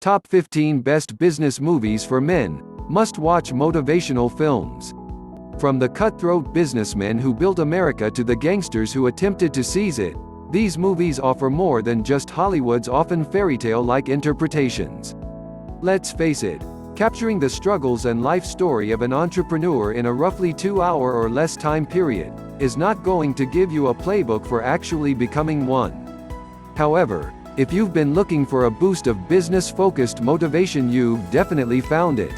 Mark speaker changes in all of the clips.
Speaker 1: Top 15 Best Business Movies for Men, Must-Watch Motivational Films. From the cutthroat businessmen who built America to the gangsters who attempted to seize it, these movies offer more than just Hollywood's often fairytale-like interpretations. Let's face it, capturing the struggles and life story of an entrepreneur in a roughly 2-hour or less time period is not going to give you a playbook for actually becoming one. However, if you've been looking for a boost of business-focused motivation, you've definitely found it.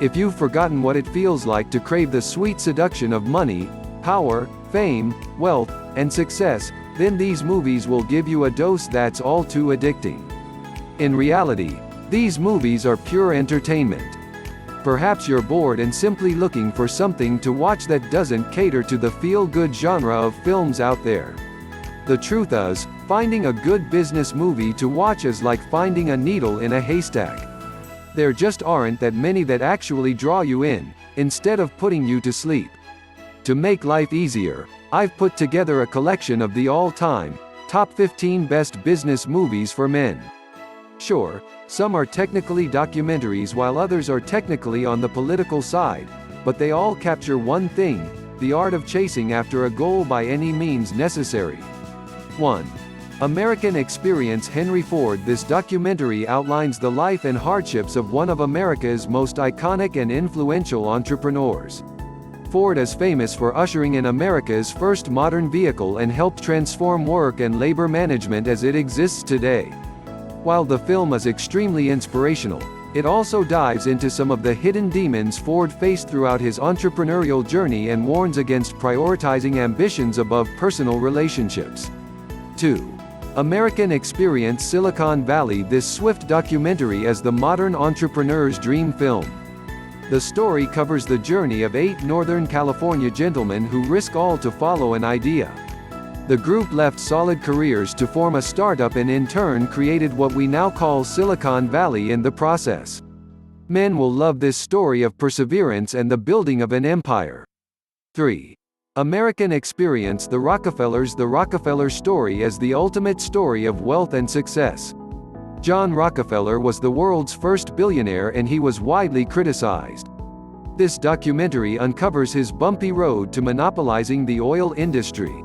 Speaker 1: If you've forgotten what it feels like to crave the sweet seduction of money, power, fame, wealth, and success, then these movies will give you a dose that's all too addicting. In reality, these movies are pure entertainment. Perhaps you're bored and simply looking for something to watch that doesn't cater to the feel-good genre of films out there. The truth is, finding a good business movie to watch is like finding a needle in a haystack. There just aren't that many that actually draw you in, instead of putting you to sleep. To make life easier, I've put together a collection of the all-time, top 15 best business movies for men. Sure, some are technically documentaries while others are technically on the political side, but they all capture one thing: the art of chasing after a goal by any means necessary. 1. American Experience. Henry Ford. This documentary outlines the life and hardships of one of America's most iconic and influential entrepreneurs. Ford is famous for ushering in America's first modern vehicle and helped transform work and labor management as it exists today. While the film is extremely inspirational, it also dives into some of the hidden demons Ford faced throughout his entrepreneurial journey and warns against prioritizing ambitions above personal relationships. 2. American Experience. Silicon Valley. This swift documentary is the modern entrepreneur's dream film. The story covers the journey of 8 Northern California gentlemen who risk all to follow an idea. The group left solid careers to form a startup and in turn created what we now call Silicon Valley in the process. Men will love this story of perseverance and the building of an empire. 3. American Experience. The Rockefellers. The Rockefeller story is the ultimate story of wealth and success. John Rockefeller was the world's first billionaire and he was widely criticized. This documentary uncovers his bumpy road to monopolizing the oil industry.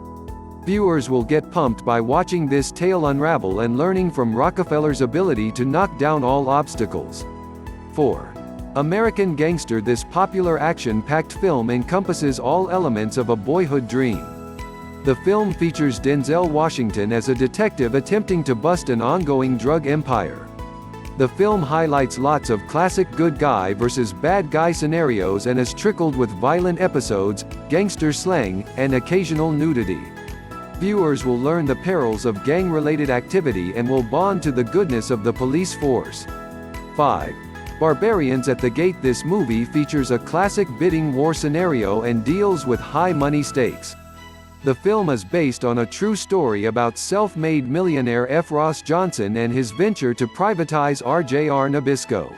Speaker 1: Viewers will get pumped by watching this tale unravel and learning from Rockefeller's ability to knock down all obstacles. 4. American Gangster. This popular action-packed film encompasses all elements of a boyhood dream. The film features Denzel Washington as a detective attempting to bust an ongoing drug empire. The film highlights lots of classic good guy versus bad guy scenarios and is trickled with violent episodes, gangster slang, and occasional nudity. Viewers will learn the perils of gang-related activity and will bond to the goodness of the police force. 5. Barbarians. At the Gate. This movie features a classic bidding war scenario and deals with high money stakes. The film is based on a true story about self-made millionaire F. Ross Johnson and his venture to privatize RJR Nabisco.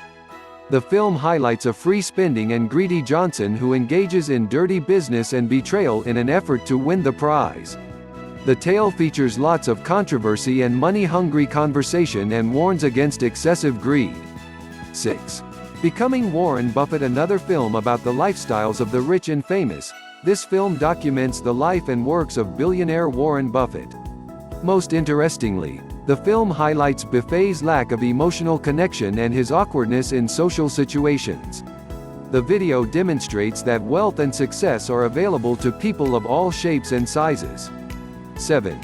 Speaker 1: The film highlights a free-spending and greedy Johnson who engages in dirty business and betrayal in an effort to win the prize. The tale features lots of controversy and money-hungry conversation and warns against excessive greed. 6. Becoming Warren Buffett. Another film about the lifestyles of the rich and famous. This film documents the life and works of billionaire Warren Buffett. Most interestingly, the film highlights Buffett's lack of emotional connection and his awkwardness in social situations. The video demonstrates that wealth and success are available to people of all shapes and sizes. 7.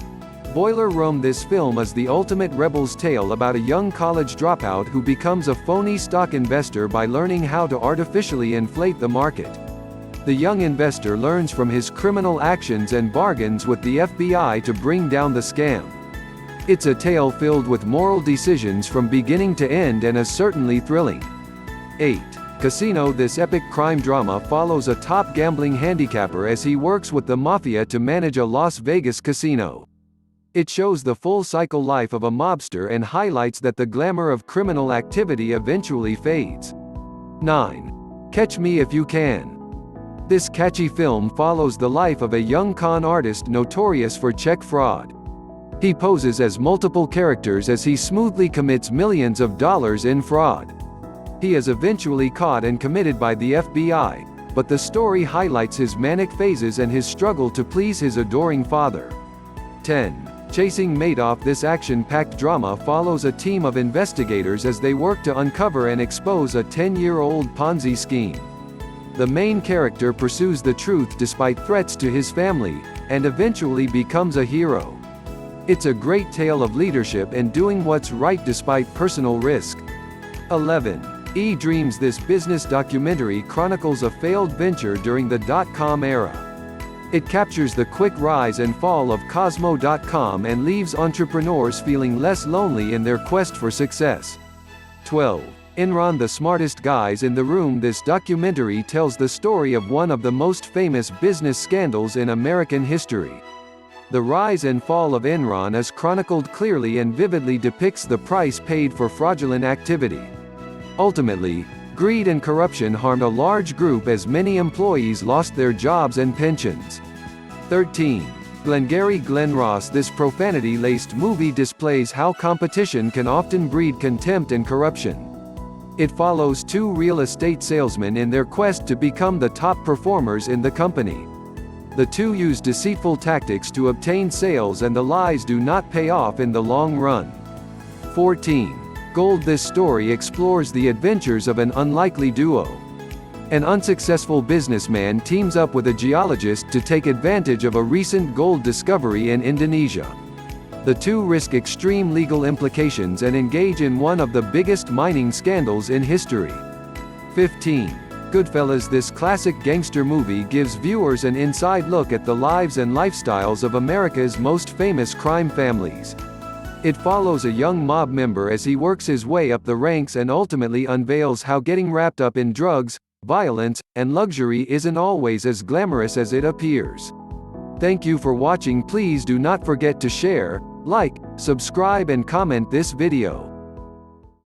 Speaker 1: Boiler Room. This film is the ultimate rebel's tale about a young college dropout who becomes a phony stock investor by learning how to artificially inflate the market. The young investor learns from his criminal actions and bargains with the FBI to bring down the scam. It's a tale filled with moral decisions from beginning to end and is certainly thrilling. 8. Casino. This epic crime drama follows a top gambling handicapper as he works with the mafia to manage a Las Vegas casino. It shows the full-cycle life of a mobster and highlights that the glamour of criminal activity eventually fades. 9. Catch Me If You Can. This catchy film follows the life of a young con artist notorious for check fraud. He poses as multiple characters as he smoothly commits millions of dollars in fraud. He is eventually caught and committed by the FBI, but the story highlights his manic phases and his struggle to please his adoring father. 10. Chasing Madoff. This action-packed drama follows a team of investigators as they work to uncover and expose a 10-year-old Ponzi scheme. The main character pursues the truth despite threats to his family, and eventually becomes a hero. It's a great tale of leadership and doing what's right despite personal risk. 11. E-Dreams. This business documentary chronicles a failed venture during the dot-com era. It captures the quick rise and fall of Cosmo.com and leaves entrepreneurs feeling less lonely in their quest for success. 12. Enron. The smartest guys in the room. This documentary tells the story of one of the most famous business scandals in American history. The rise and fall of Enron is chronicled clearly and vividly depicts the price paid for fraudulent activity. Ultimately, greed and corruption harmed a large group as many employees lost their jobs and pensions. 13. Glengarry Glen Ross. This profanity-laced movie displays how competition can often breed contempt and corruption. It follows two real estate salesmen in their quest to become the top performers in the company. The two use deceitful tactics to obtain sales, and the lies do not pay off in the long run. 14. Gold. This story explores the adventures of an unlikely duo. An unsuccessful businessman teams up with a geologist to take advantage of a recent gold discovery in Indonesia. The two risk extreme legal implications and engage in one of the biggest mining scandals in history. 15. Goodfellas. This classic gangster movie gives viewers an inside look at the lives and lifestyles of America's most famous crime families. It follows a young mob member as he works his way up the ranks and ultimately unveils how getting wrapped up in drugs, violence, and luxury isn't always as glamorous as it appears. Thank you for watching. Please do not forget to share, like, subscribe and comment this video.